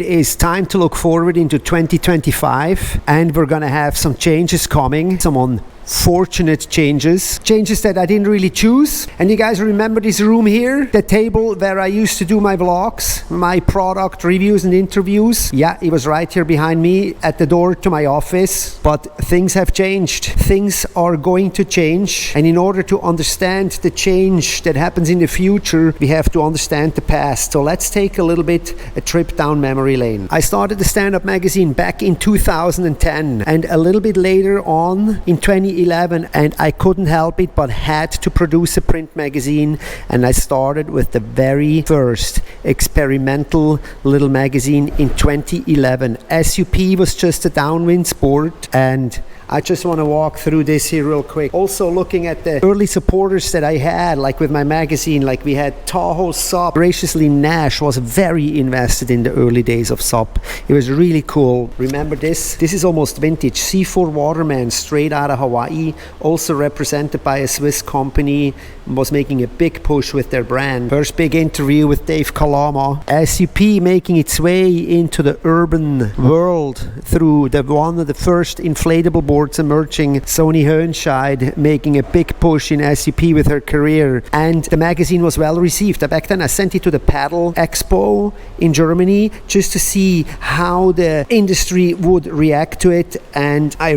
It is time to look forward into 2025, and we're gonna have some changes coming, some unfortunate changes that I didn't really choose. And you guys remember this room here, the table where I used to do my vlogs, my product reviews and interviews? Yeah, it was right here behind me at the door to my office. But things have changed. Things are going to change, and in order to understand the change that happens in the future, we have to understand the past. So let's take a little bit a trip down memory lane. I started the Stand-Up Magazine back in 2010, and a little bit later on in 2011, and I couldn't help it but had to produce a print magazine, and I started with the very first experimental little magazine in 2011. SUP was just a downwind sport, and I just want to walk through this here real quick. Also looking at the early supporters that I had, like with my magazine, like we had Tahoe SUP. Graciously Nash was very invested in the early days of SUP. It was really cool. Remember this? This is almost vintage. C4 Waterman, straight out of Hawaii, also represented by a Swiss company, was making a big push with their brand. First big interview with Dave Kalama. SUP making its way into the urban world through one of the first inflatable boards emerging, Sony Hohenscheid making a big push in SUP with her career, and the magazine was well received. Back then I sent it to the Paddle Expo in Germany just to see how the industry would react to it, and I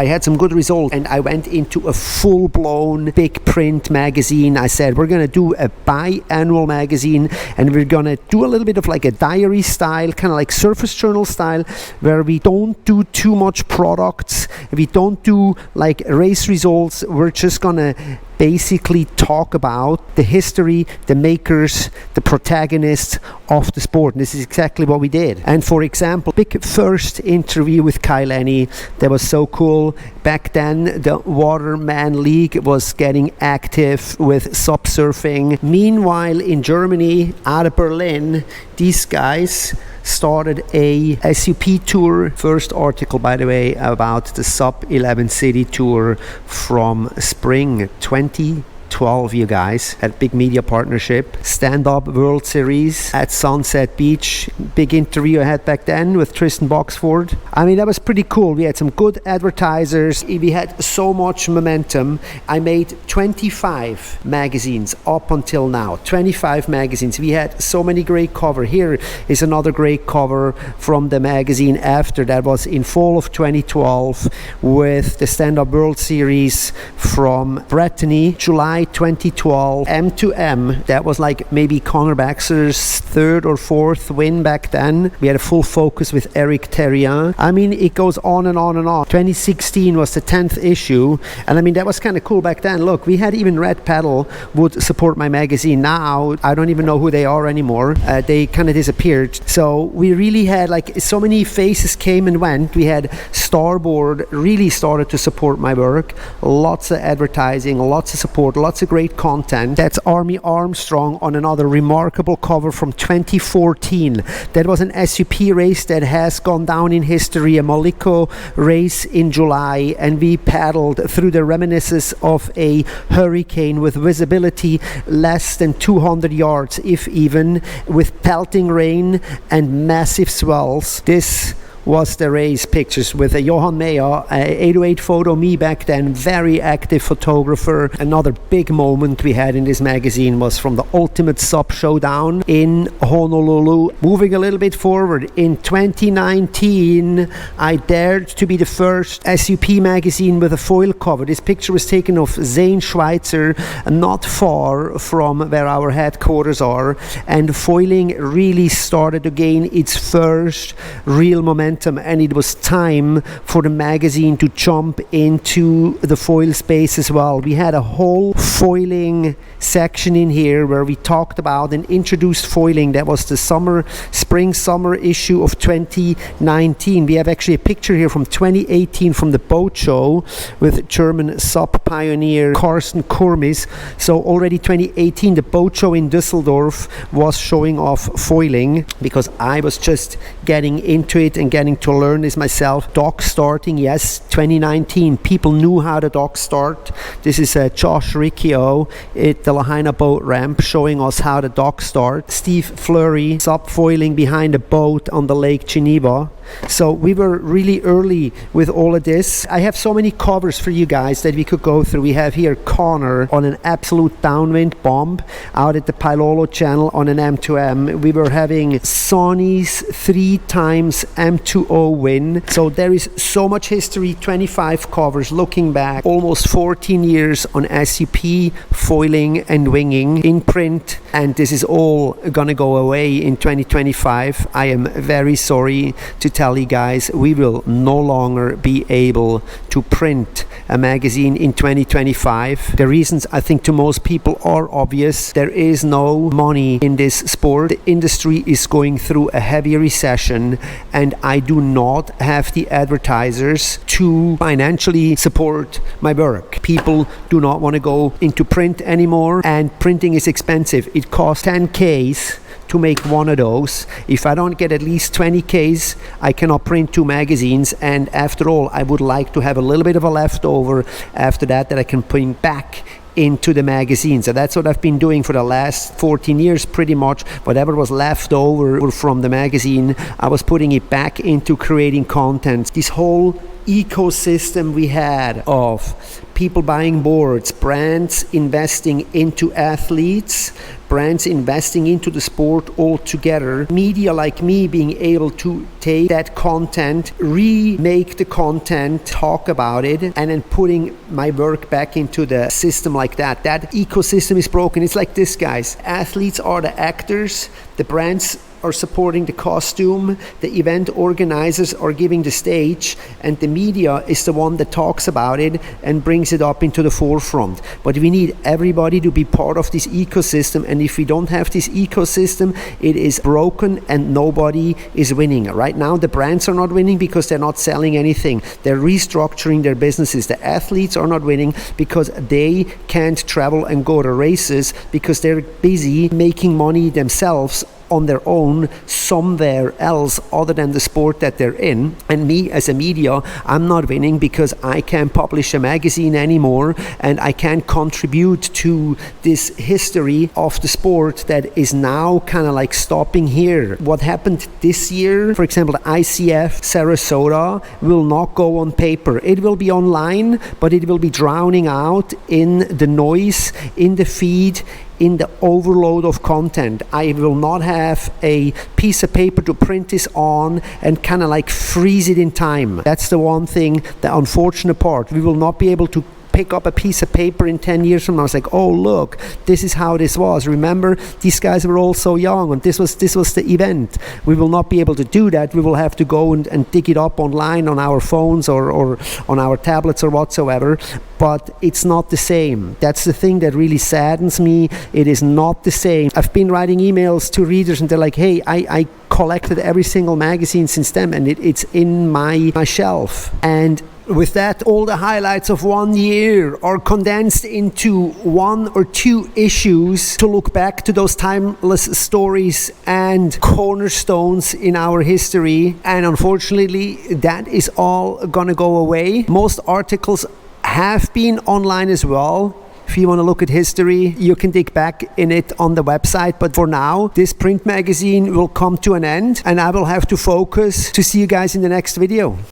had some good results, and I went into a full-blown big print magazine. I said we're gonna do a biannual magazine, and we're gonna do a little bit of like a diary style, kind of like Surface Journal style, where we don't do too much products. We don't do like race results. We're just gonna basically talk about the history, the makers, the protagonists of the sport. And this is exactly what we did. And for example, big first interview with Kai Lenny. That was so cool. Back then, the Waterman League was getting active with SUP surfing. Meanwhile, in Germany, out of Berlin, these guys started a SUP tour. First article, by the way, about the SUP 11 City Tour from spring 2012, you guys. Had a big media partnership. Stand-Up World Series at Sunset Beach. Big interview I had back then with Tristan Boxford. I mean, that was pretty cool. We had some good advertisers. We had so much momentum. I made 25 magazines up until now. 25 magazines. We had so many great covers. Here is another great cover from the magazine after. That was in fall of 2012 with the Stand-Up World Series from Brittany, July 2012, M2M. That was like maybe Conor Baxter's third or fourth win back then. We had a full focus with Eric Terrien. I mean, it goes on and on and on. 2016 was the 10th issue, and I mean, that was kind of cool back then. Look, we had even Red Paddle would support my magazine. Now I don't even know who they are anymore. They kind of disappeared. So we really had like so many faces came and went. We had Starboard really started to support my work. Lots of advertising, lots of support, lots of great content. That's Army Armstrong on another remarkable cover from 2014. That was an SUP race that has gone down in history, a Moliko race in July, and we paddled through the reminiscence of a hurricane with visibility less than 200 yards, if even, with pelting rain and massive swells. This was the race pictures with a Johan Meyer, 808 photo, me back then, very active photographer. Another big moment we had in this magazine was from the Ultimate SUP Showdown in Honolulu. Moving a little bit forward, in 2019, I dared to be the first SUP magazine with a foil cover. This picture was taken of Zane Schweitzer, not far from where our headquarters are, and foiling really started to gain its first real momentum, and it was time for the magazine to jump into the foil space as well. We had a whole foiling section in here where we talked about and introduced foiling. That was the spring-summer issue of 2019. We have actually a picture here from 2018 from the boat show with German SUP pioneer Carsten Kurmis. So already 2018, the boat show in Düsseldorf was showing off foiling, because I was just getting into it and getting getting to learn this myself. Dock starting, yes, 2019, people knew how to dock start. This is Josh Riccio at the Lahaina boat ramp showing us how to dock start. Steve Fleury subfoiling behind a boat on the Lake Geneva. So we were really early with all of this. I have so many covers for you guys that we could go through. We have here Connor on an absolute downwind bomb out at the Pailolo channel on an M2M. We were having Sonny's 3 times M2O win. So there is so much history, 25 covers looking back, almost 14 years on SUP, foiling and winging in print. And this is all gonna go away in 2025. I am very sorry to tell you guys, we will no longer be able to print a magazine in 2025. The reasons I think to most people are obvious. There is no money in this sport. The industry is going through a heavy recession, and I do not have the advertisers to financially support my work. People do not want to go into print anymore, and printing is expensive. It costs 10Ks to make one of those. If I don't get at least 20Ks, I cannot print 2 magazines, and after all, I would like to have a little bit of a leftover after that I can bring back into the magazine. So that's what I've been doing for the last 14 years pretty much. Whatever was left over from the magazine, I was putting it back into creating content. This whole ecosystem we had of people buying boards, brands investing into athletes, brands investing into the sport altogether, media like me being able to take that content, remake the content, talk about it, and then putting my work back into the system like that. That ecosystem is broken. It's like this, guys. Athletes are the actors, the brands are supporting the costume, the event organizers are giving the stage, and the media is the one that talks about it and brings it up into the forefront. But we need everybody to be part of this ecosystem, and if we don't have this ecosystem, it is broken and nobody is winning. Right now the brands are not winning because they're not selling anything. They're restructuring their businesses. The athletes are not winning because they can't travel and go to races because they're busy making money themselves on their own somewhere else other than the sport that they're in. And me as a media, I'm not winning because I can't publish a magazine anymore and I can't contribute to this history of the sport that is now kind of like stopping here. What happened this year, for example, the ICF Sarasota will not go on paper. It will be online, but it will be drowning out in the noise, in the feed, in the overload of content. I will not have a piece of paper to print this on and kind of like freeze it in time. That's the one thing, the unfortunate part. We will not be able to pick up a piece of paper in 10 years from now. It's like, oh look, this is how this was. Remember, these guys were all so young and this was the event. We will not be able to do that. We will have to go and dig it up online on our phones or on our tablets or whatsoever. But it's not the same. That's the thing that really saddens me. It is not the same. I've been writing emails to readers and they're like, hey, I collected every single magazine since then and it's in my shelf. And with that, all the highlights of 1 year are condensed into 1 or 2 issues to look back to those timeless stories and cornerstones in our history. And unfortunately, that is all gonna go away. Most articles have been online as well. If you want to look at history, you can dig back in it on the website. But for now, this print magazine will come to an end and I will have to focus to see you guys in the next video.